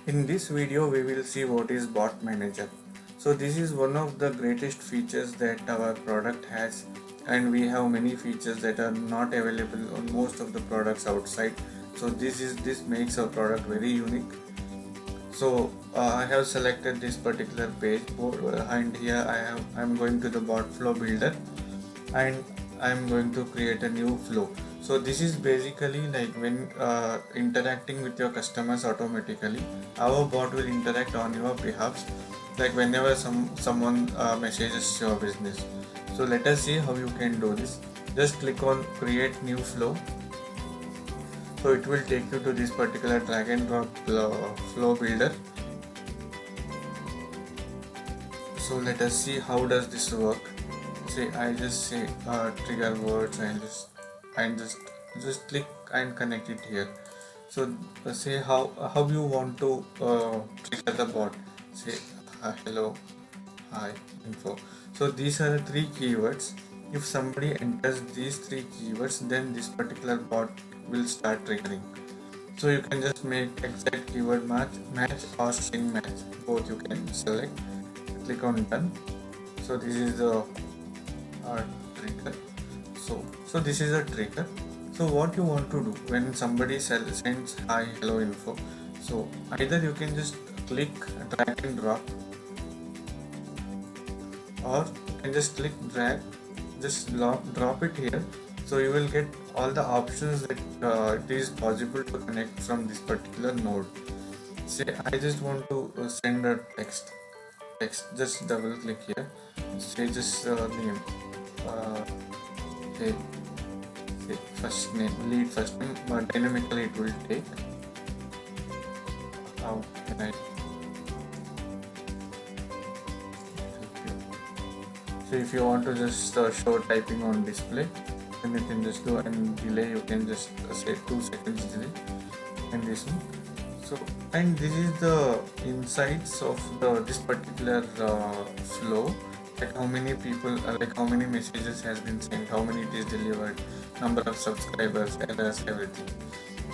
In this video we will see what is bot manager. So this is one of the greatest features that our product has, and we have many features that are not available on most of the products outside. So this makes our product very unique. So I have selected this particular page and here I'm going to the bot flow builder, and I'm going to create a new flow. So this is basically like when interacting with your customers automatically, our bot will interact on your behalf, like whenever someone messages your business. So let us see how you can do this. Just click on create new flow. So it will take you to this particular drag and drop flow builder. So let us see how does this work. Say I just say trigger words and just click and connect it here. So say how you want to trigger the bot. Say hello, hi, info. So these are the three keywords. If somebody enters these three keywords, then this particular bot will start triggering. So you can just make exact keyword match or string match. Both you can select. Click on done. So this is the trigger. So this is a trigger. So what you want to do when somebody sends hi hello info, so either you can just click drag and drop, or you can just click drag, just drop it here. So you will get all the options that it is possible to connect from this particular node. Say I just want to send a text, just double click here. Say just name, uh, say, say first name, lead first name, but dynamically it will take. How can I help you? So if you want to just show typing on display, then you can just do, and delay you can just say 2 seconds delay, and this one. So, and this is the insights of this particular flow, like how many people, like how many messages has been sent, how many it is delivered, number of subscribers, errors, everything.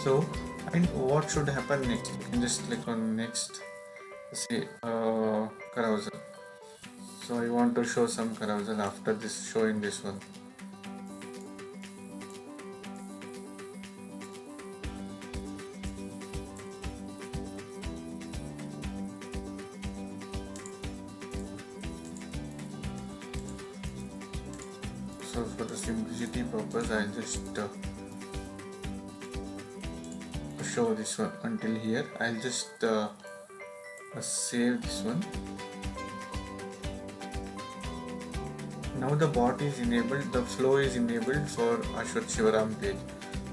So, and what should happen next? You can just click on next. Say carousel. So I want to show some carousel after this, showing this one. So for the simplicity purpose, I'll just show this one until here. I'll just save this one. Now the bot is enabled, the flow is enabled for Ashwat Shivaram page.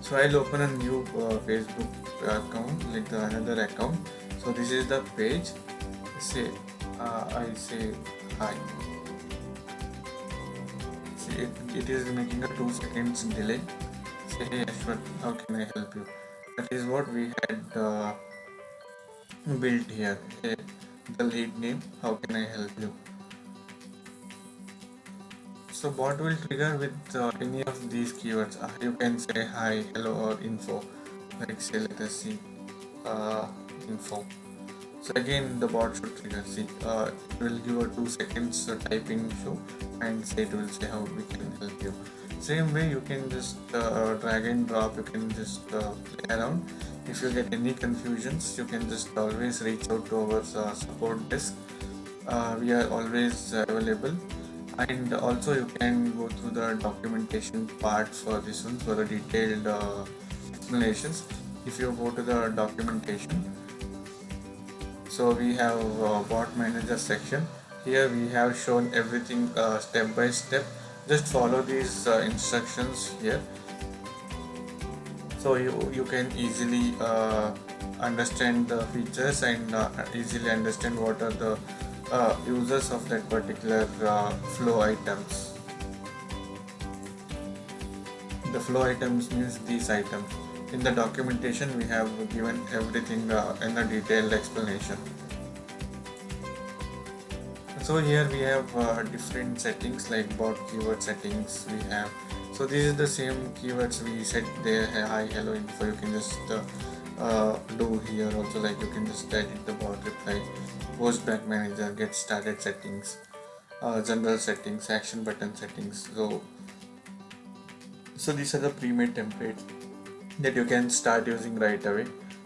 So I'll open a new Facebook account, like another account. So this is the page. Say I say hi. See, it is making a 2 seconds delay. Say hey Ashwat, how can I help you? That is what we had built here. Hey, the lead name, how can I help you? So bot will trigger with any of these keywords. You can say hi, hello, or info. Like say, let us see, info. So again, the bot should trigger. See, it will give a 2 seconds typing show, and say it will say how we can help you. Same way, you can just drag and drop. You can just play around. If you get any confusions, you can just always reach out to our support desk. We are always available. And also you can go through the documentation part for this one, for the detailed explanations. If you go to the documentation, so we have bot manager section. Here we have shown everything step by step. Just follow these instructions here, so you can easily understand the features and easily understand what are the users of that particular flow items. The flow items means these items. In the documentation we have given everything in a detailed explanation. So here we have different settings like bot keyword settings we have. So this is the same keywords we set there, hi, hello, info. You can just do here also, like you can just edit the bot reply, post back manager, get started settings, general settings, action button settings. So these are the pre-made templates that you can start using right away.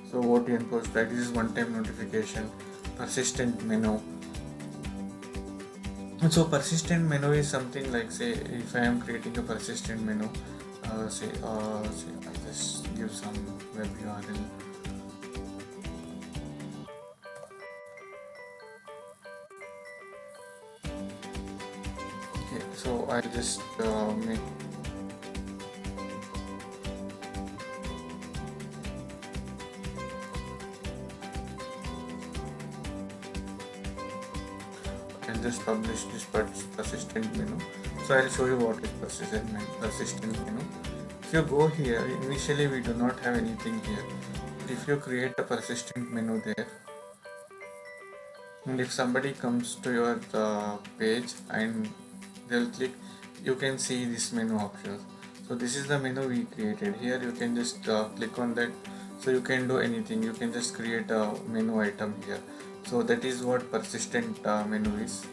So what you can post back, this is one-time notification, persistent menu. So persistent menu is something like, say if I am creating a persistent menu, say I just give some web URL. Okay, so I'll just make and just publish this persistent menu. So I'll show you what is persistent menu. If you go here, initially we do not have anything here. But if you create a persistent menu there, and if somebody comes to your page and they'll click, you can see this menu options. So this is the menu we created. Here you can just click on that. So you can do anything. You can just create a menu item here. So that is what persistent menu is.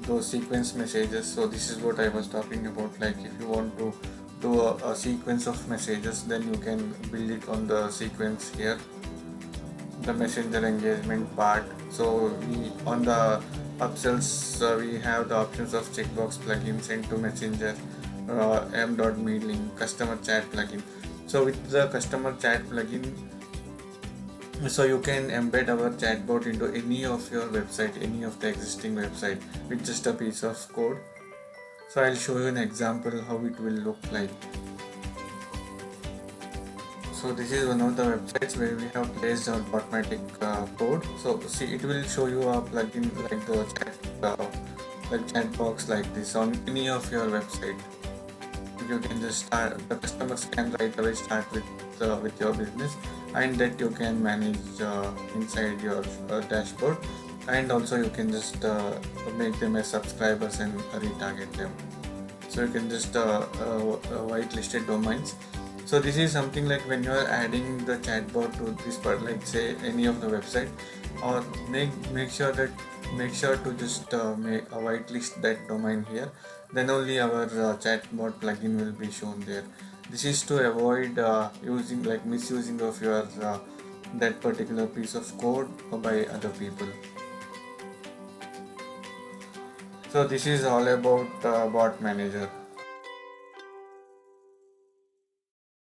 Those sequence messages. So this is what I was talking about. Like if you want to do a sequence of messages, then you can build it on the sequence here, the messenger engagement part. So we on the upsells we have the options of checkbox plugin, send to messenger, m.me link, customer chat plugin. So with the customer chat plugin, so you can embed our chatbot into any of your website, any of the existing website with just a piece of code. So I'll show you an example how it will look like. So this is one of the websites where we have placed our Botmatic code. So see, it will show you a plugin like the chat box like this on any of your website. You can just start, the customers can right away start with your business, and that you can manage inside your dashboard, and also you can just make them as subscribers and retarget them. So you can just whitelisted domains. So this is something like when you are adding the chatbot to this part, like say any of the website, or make sure to just make a whitelist that domain here. Then only our chatbot plugin will be shown there. This is to avoid misusing of your that particular piece of code by other people. So this is all about bot manager.